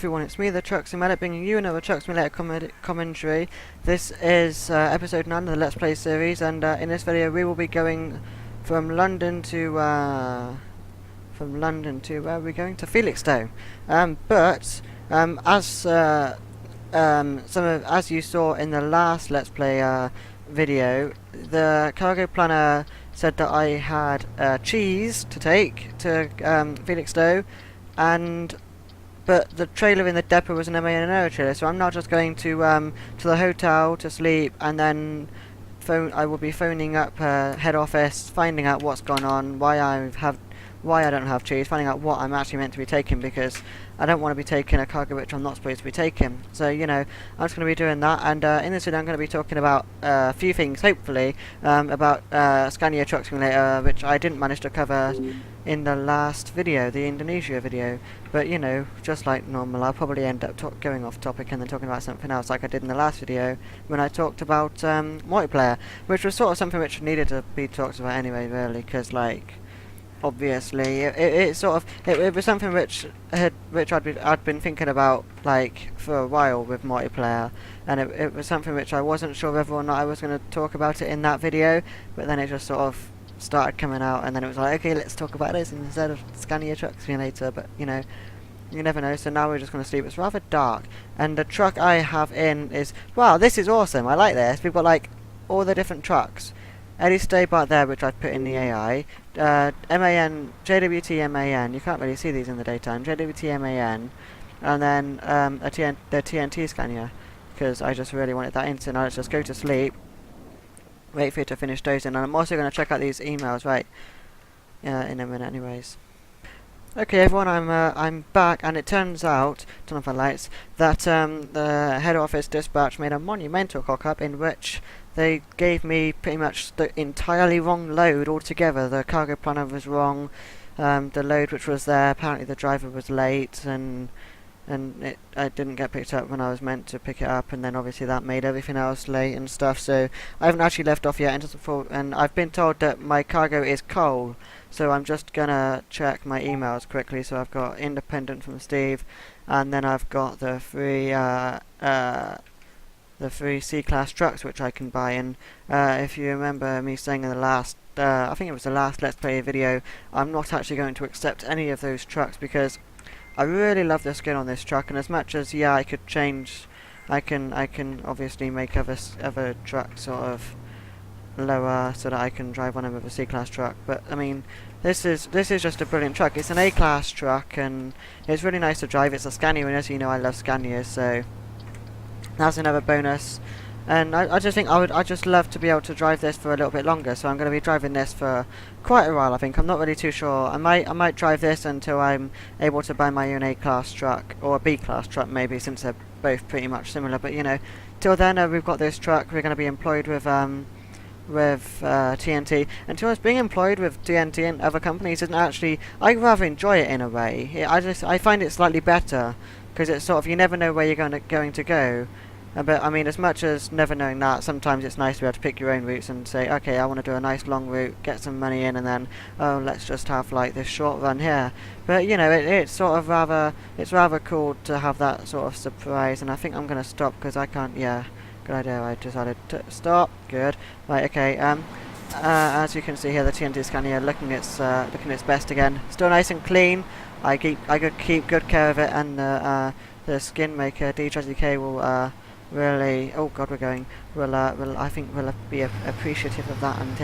everyone, it's me, TheTruckSimAddict, bringing you another Truck Simulator commentary. This is episode 9 of the Let's Play series, and in this video we will be going from London to where are we going? To Felixstowe. As you saw in the last Let's Play video, the cargo planner said that I had cheese to take to Felixstowe, but the trailer in the depot was an MAN trailer, so I'm not just going to the hotel to sleep and then I will be phoning up head office, finding out what's gone on, why I don't have cheese, finding out what I'm actually meant to be taking, because I don't want to be taking a cargo which I'm not supposed to be taking. So, you know, I'm just going to be doing that, and in this video I'm going to be talking about a few things, hopefully, about Scania Truck Simulator, which I didn't manage to cover in the last video, the Indonesia video. But, you know, just like normal, I'll probably end up going off topic and then talking about something else, like I did in the last video when I talked about multiplayer, which was sort of something which needed to be talked about anyway, really, because, like, obviously, it was something which I'd been thinking about, like, for a while with multiplayer, and it was something which I wasn't sure whether or not I was going to talk about it in that video, but then it just sort of started coming out, and then it was like, okay, let's talk about this instead of Scania Truck Simulator. But you know, you never know. So now we're just going to sleep. It's rather dark, and the truck I have in is, wow, this is awesome. I like this. We've got like all the different trucks. Eddie Stay back there, which I've put in the AI. MAN, JWT MAN. You can't really see these in the daytime. JWT MAN, and then the TNT Scania, because I just really wanted that in. So now let's just go to sleep. Wait for it to finish dozing, and I'm also going to check out these emails, right? In a minute, anyways. Okay, everyone, I'm back, and it turns out, turn off the lights, that the head office dispatch made a monumental cock-up in which they gave me pretty much the entirely wrong load altogether. The cargo planner was wrong, the load which was there, apparently the driver was late, and I didn't get picked up when I was meant to pick it up, and then obviously that made everything else late and stuff. So I haven't actually left off yet, and I've been told that my cargo is coal. So I'm just gonna check my emails quickly. So I've got independent from Steve, and then I've got the three C-class trucks which I can buy. And if you remember me saying in the last, I think it was the last Let's Play video, I'm not actually going to accept any of those trucks because I really love the skin on this truck, and as much as, yeah, I could change, I can obviously make other trucks sort of lower so that I can drive one of them with a C-class truck. But I mean, this is just a brilliant truck. It's an A-class truck, and it's really nice to drive. It's a Scania, and as you know, I love Scanias, so that's another bonus. And I just think I'd just love to be able to drive this for a little bit longer. So I'm going to be driving this for quite a while, I think. I'm not really too sure. I might drive this until I'm able to buy my own A-class truck, or a B-class truck maybe, since they're both pretty much similar. But you know, till then we've got this truck. We're going to be employed with TNT. And to us, being employed with TNT and other companies isn't actually, I rather enjoy it in a way. I find it slightly better, because it's sort of, you never know where you're going to go. But I mean, as much as never knowing that, sometimes it's nice to be able to pick your own routes and say, okay, I want to do a nice long route, get some money in, and then, oh, let's just have like this short run here. But you know, it's sort of rather cool to have that sort of surprise. And I think I'm going to stop because I can't. Yeah, good idea. I decided to stop. Good. Right. Okay. As you can see here, the TNT Scania looking its best again. Still nice and clean. I could keep good care of it, and the skin maker djazzyk will really, oh god, I think will be appreciative of that. I'm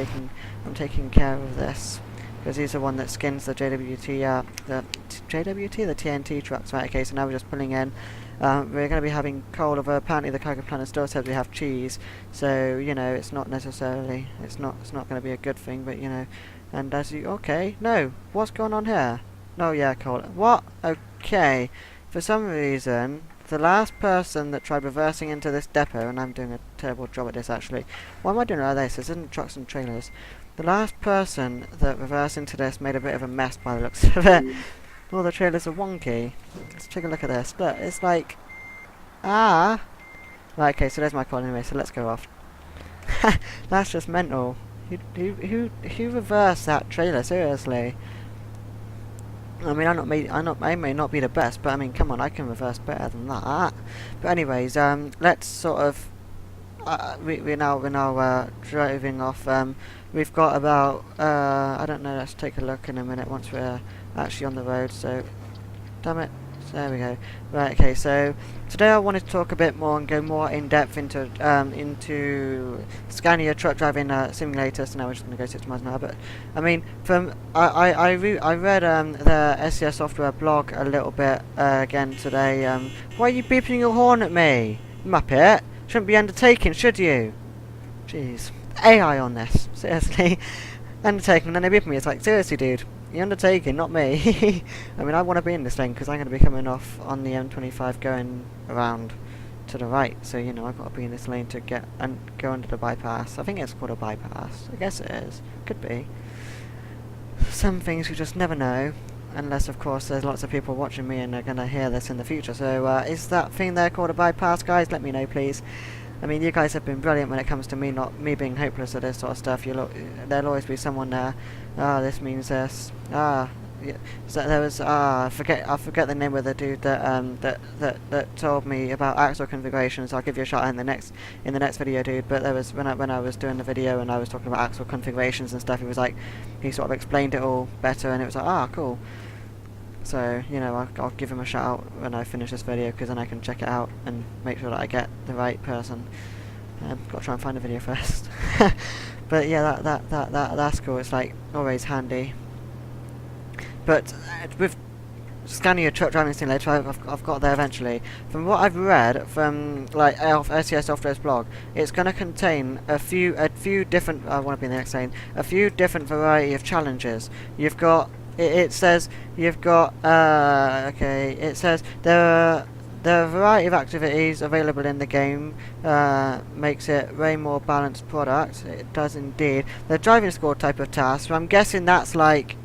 taking care of this, because he's the one that skins the JWT, the TNT trucks. Right, okay, so now we're just pulling in. We're going to be having coal, although apparently the cargo planner still says we have cheese, so you know, it's not necessarily, it's not going to be a good thing, but you know. And as you, okay, no, what's going on here? No, yeah, coal. What? Okay, for some reason, the last person that tried reversing into this depot, and I'm doing a terrible job at this actually. Why am I doing all this? This isn't trucks and trailers. The last person that reversed into this made a bit of a mess by the looks of it. All the trailers are wonky. Let's take a look at this. Look, it's like, right, okay, so there's my call anyway, so let's go off. That's just mental. Who reversed that trailer? Seriously. I mean, I may not be the best, but I mean, come on, I can reverse better than that. But anyways, let's sort of we're now driving off. We've got about I don't know. Let's take a look in a minute once we're actually on the road. So, damn it. So there we go. Right. Okay. So today I wanted to talk a bit more and go more in depth into Scania truck driving simulator. So now we're just going to go 6 miles an hour. But I mean, from I read the SCS software blog a little bit again today. Why are you beeping your horn at me, Muppet? Shouldn't be undertaking, should you? Jeez. AI on this. Seriously. Undertaking, and then they beep me. It's like, seriously, dude. You're undertaking, not me. I mean, I want to be in this lane because I'm going to be coming off on the M25 going around to the right. So, you know, I've got to be in this lane to get and go under the bypass. I think it's called a bypass. I guess it is. Could be. Some things you just never know. Unless, of course, there's lots of people watching me and they're going to hear this in the future. So, is that thing there called a bypass, guys? Let me know, please. I mean, you guys have been brilliant when it comes to me being hopeless at this sort of stuff. There'll always be someone there. This means this. Yeah. So there was I forget the name of the dude that told me about axle configurations. I'll give you a shout out in the next video, dude. But there was when I was doing the video and I was talking about axle configurations and stuff. He sort of explained it all better, and it was like, cool. So, you know, I'll give him a shout out when I finish this video, because then I can check it out and make sure that I get the right person. Got to try and find the video first. But yeah, that's cool. It's like always handy. But with Scania truck driving simulator, I've got there eventually. From what I've read from like SCS Software's blog, it's going to contain a few different. I want to be in the next lane. A few different variety of challenges. You've got. It says you've got. Okay. It says there are a variety of activities available in the game. Makes it a way more balanced product. It does indeed. The driving school type of task. So I'm guessing that's like.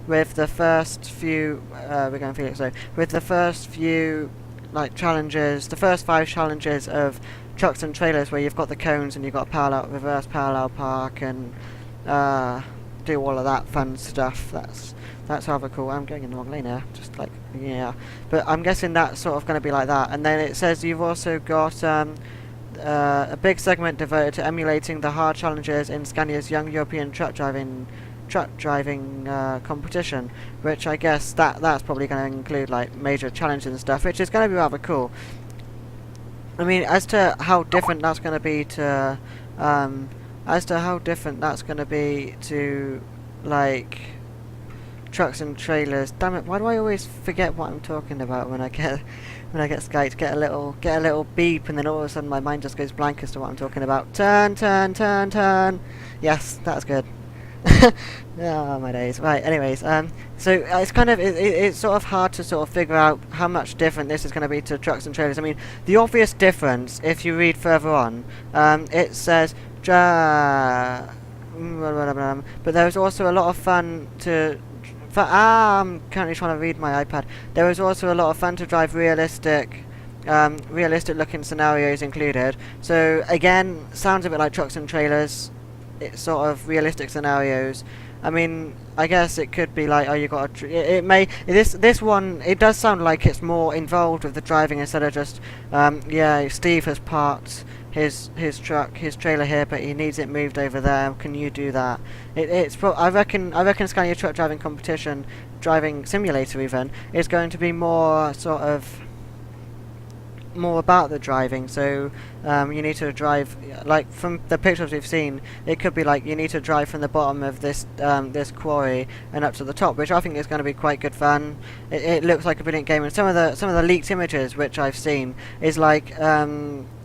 With the first few, we're going Felix. So with the first few like challenges, the first 5 challenges of trucks and trailers, where you've got the cones and you've got reverse parallel park and do all of that fun stuff. That's rather cool. I'm going in the wrong lane here. Just like yeah, but I'm guessing that's sort of going to be like that. And then it says you've also got a big segment devoted to emulating the hard challenges in Scania's Young European Truck Driving competition, which I guess that's probably going to include like major challenges and stuff, which is going to be rather cool. I mean, as to how different that's going to be to like trucks and trailers. Damn it! Why do I always forget what I'm talking about when I get Skype? Get a little beep, and then all of a sudden my mind just goes blank as to what I'm talking about. Turn. Yes, that's good. Oh my days. Right, anyways, so it's kind of it's sort of hard to sort of figure out how much different this is going to be to trucks and trailers. I mean, the obvious difference, if you read further on, it says but there's also a lot of fun to I'm currently trying to read my iPad. There is also a lot of fun to drive realistic looking scenarios included. So again, sounds a bit like trucks and trailers. It's sort of realistic scenarios. I mean, I guess it could be like, you got this one, it does sound like it's more involved with the driving instead of just, yeah, Steve has parked his trailer here, but he needs it moved over there. Can you do that? I reckon Scania truck driving competition, driving simulator even, is going to be more sort of more about the driving. So you need to drive, like from the pictures we've seen, it could be like you need to drive from the bottom of this quarry and up to the top, which I think is going to be quite good fun. It looks like a brilliant game, and some of the leaked images which I've seen is like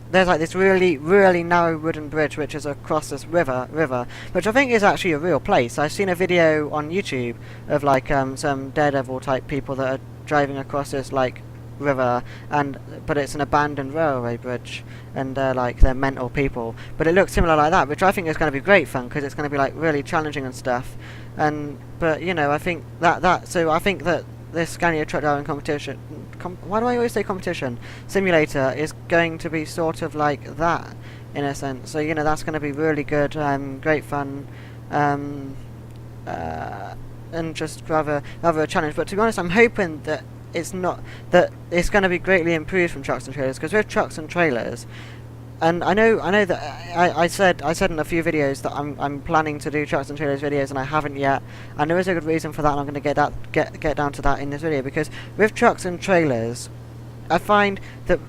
there's like this really narrow wooden bridge which is across this river, which I think is actually a real place. I've seen a video on YouTube of like some Daredevil type people that are driving across this like river, but it's an abandoned railway bridge, and they're mental people, but it looks similar like that, which I think is going to be great fun because it's going to be like really challenging and stuff. But you know, I think that this Scania truck driving competition, why do I always say competition, simulator, is going to be sort of like that in a sense. So you know, that's going to be really good, great fun. just rather a challenge. But to be honest, I'm hoping that it's not, that it's going to be greatly improved from trucks and trailers, because with trucks and trailers, and I know that I said in a few videos that I'm planning to do trucks and trailers videos, and I haven't yet, and there is a good reason for that, and I'm going to get down to that in this video. Because with trucks and trailers, I find that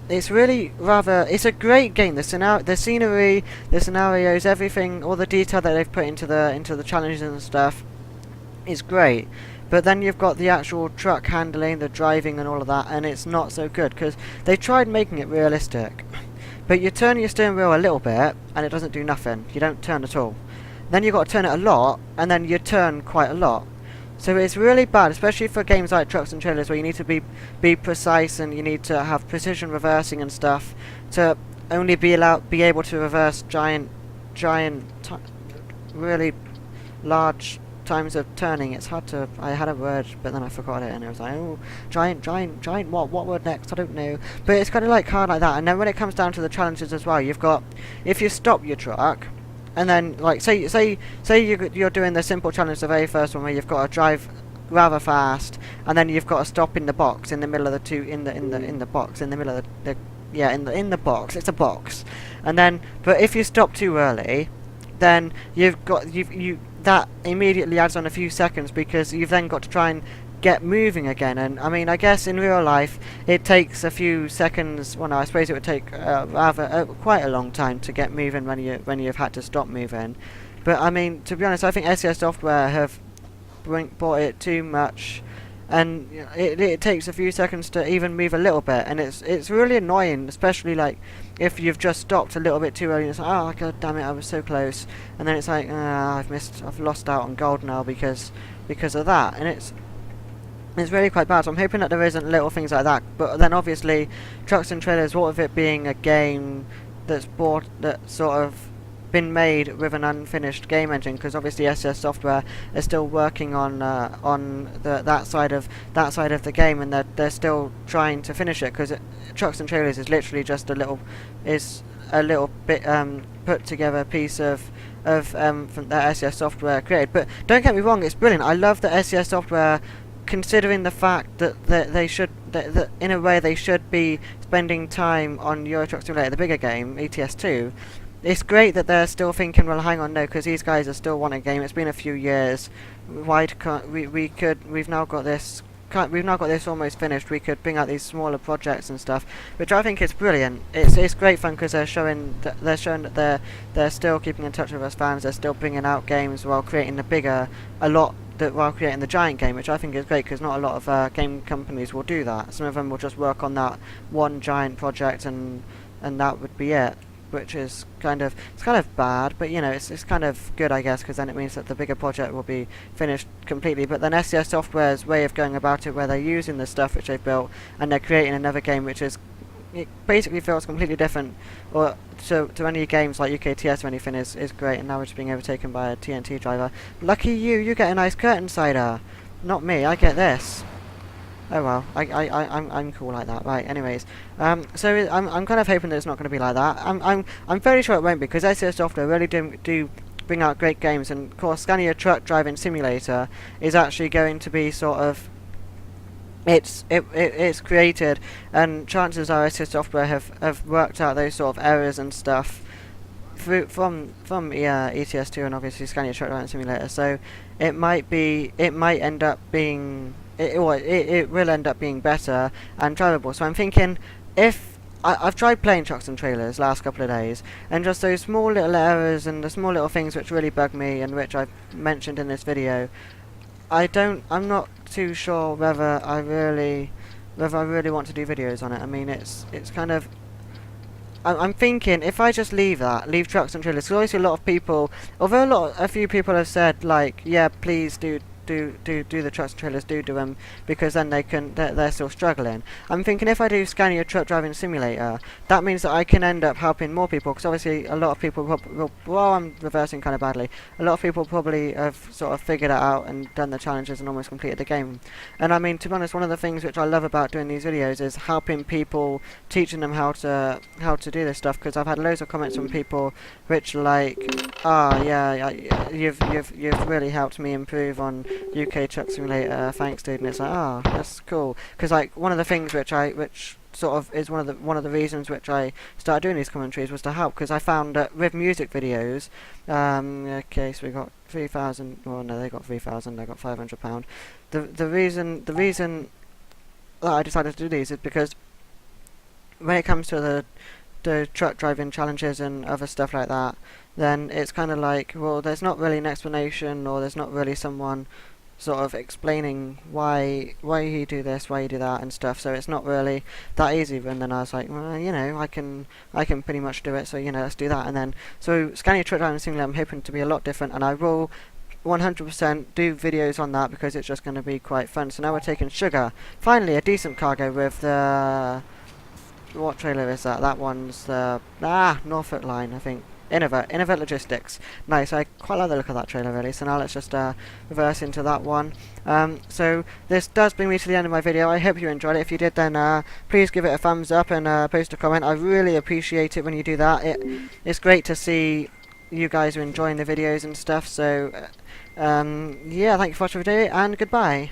it's really it's a great game. The scenery, the scenarios, everything, all the detail that they've put into the challenges and stuff is great. But then you've got the actual truck handling, the driving and all of that, and it's not so good, because they tried making it realistic. But you turn your steering wheel a little bit, and it doesn't do nothing. You don't turn at all. Then you've got to turn it a lot, and then you turn quite a lot. So it's really bad, especially for games like trucks and trailers, where you need to be precise, and you need to have precision reversing and stuff to only be able to reverse really large times of turning. It's hard to. I had a word, but then I forgot it, and it was like, oh, giant. What word next? I don't know. But it's kind of like hard like that. And then when it comes down to the challenges as well, you've got, if you stop your truck, and then like say you're doing the simple challenge, the very first one, where you've got to drive rather fast, and then you've got to stop in the box in the middle of the two in the box in the middle of the yeah in the box. It's a box, and then but if you stop too early, then you that immediately adds on a few seconds, because you've then got to try and get moving again. And I mean, I guess in real life it takes a few seconds. Well, no, I suppose it would take quite a long time to get moving when you've had to stop moving. But I mean, to be honest, I think SES Software have bought it too much, and it takes a few seconds to even move a little bit, and it's really annoying, especially like if you've just stopped a little bit too early and it's like, oh god damn it, I was so close, and then it's like, I've lost out on gold now because of that, and it's really quite bad. So I'm hoping that there isn't little things like that. But then obviously trucks and trailers, what with it being a game that's sort of been made with an unfinished game engine, because obviously SES Software is still working on that side of the game, and they're still trying to finish it, because trucks and trailers is literally just a little bit put together piece of from that SES Software created. But don't get me wrong, it's brilliant. I love that SES Software, considering the fact that they should, that in a way they should be spending time on Euro Truck Simulator, the bigger game, ETS2. It's great that they're still thinking, well, hang on, no, because these guys are still wanting a game. It's been a few years. Why can't we've now got this almost finished. We could bring out these smaller projects and stuff, which I think is brilliant. It's great fun, because they're showing that they're still keeping in touch with us fans. They're still bringing out games while creating while creating the giant game, which I think is great, because not a lot of game companies will do that. Some of them will just work on that one giant project, and that would be it, which is kind of bad, but you know, it's kind of good, I guess, because then it means that the bigger project will be finished completely. But then SES Software's way of going about it, where they're using the stuff which they've built and they're creating another game which is, it basically feels completely different, or to any games like UKTS or anything, is great. And now we're just being overtaken by a TNT driver. Lucky you get a nice curtain cider. Not me, I get this. Oh well, I'm cool like that, right? Anyways, so I'm kind of hoping that it's not going to be like that. I'm fairly sure it won't be, because SES Software really do bring out great games, and of course, Scania Truck Driving Simulator is actually going to be sort of, it's created, and chances are SES Software have worked out those sort of errors and stuff from ETS2 and obviously Scania Truck Driving Simulator. So it might end up being. It will end up being better and drivable. So I'm thinking, if I've tried playing trucks and trailers last couple of days, and just those small little errors and the small little things which really bug me, and which I've mentioned in this video, I'm not too sure whether I really want to do videos on it. I mean, it's kind of, I'm thinking, if I just leave trucks and trailers, because obviously a few people have said, like, yeah, please do the trucks and trailers, do them, because then they're still struggling. I'm thinking, if I do Scania Truck Driving Simulator, that means that I can end up helping more people, because obviously a lot of people I'm reversing kind of badly. A lot of people probably have sort of figured it out and done the challenges and almost completed the game. And I mean, to be honest, one of the things which I love about doing these videos is helping people, teaching them how to do this stuff, because I've had loads of comments from people which like, yeah, you've really helped me improve on UK Truck Simulator, thanks dude, and it's like, oh, that's cool. Because like, one of the things which sort of is one of the reasons which I started doing these commentaries was to help, because I found that with music videos, okay, so we got 3,000, well no, they got 3,000, I got £500. The reason that I decided to do these is because when it comes to the truck driving challenges and other stuff like that, then it's kind of like, well, there's not really an explanation, or there's not really someone sort of explaining why you do this, why you do that and stuff, so it's not really that easy. And then I was like, well, you know, I can pretty much do it, so you know, let's do that. And then so Scanning Truck Driving Simulator, I'm hoping to be a lot different, and I will 100% do videos on that because it's just going to be quite fun. So now we're taking Sugar, finally a decent cargo with the, what trailer is that? That one's the Norfolk line, I think. Innovat Logistics. Nice, I quite like the look of that trailer really. So now let's just reverse into that one. So this does bring me to the end of my video. I hope you enjoyed it. If you did, then please give it a thumbs up and post a comment. I really appreciate it when you do that. It's great to see you guys are enjoying the videos and stuff. So yeah, thank you for watching the video, and goodbye.